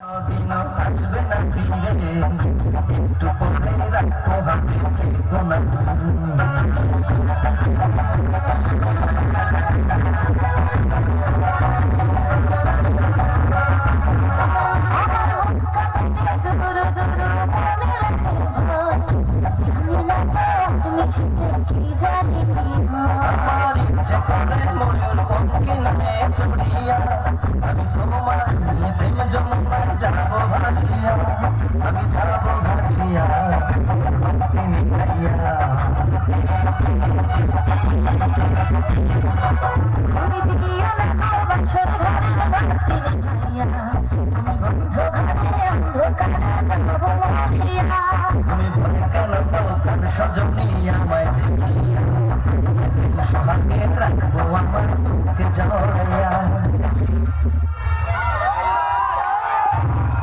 দিন আসবে না ফিরে একটু পরে রাখবো হাতে থেকো না আমার ইচ্ছে করে ময়ূর পঙ্কি নামে চড়িয়া আমি তোমার নিয়ে প্রেম জমা যাবো ভাসিয়া আমি যাবো ভাসিয়া তিনি গাইয়া তুমি বলে কেন কান সজনী আমায় দেখিয়া সোহাগে রাখবো আমার বুকে জড়াইয়া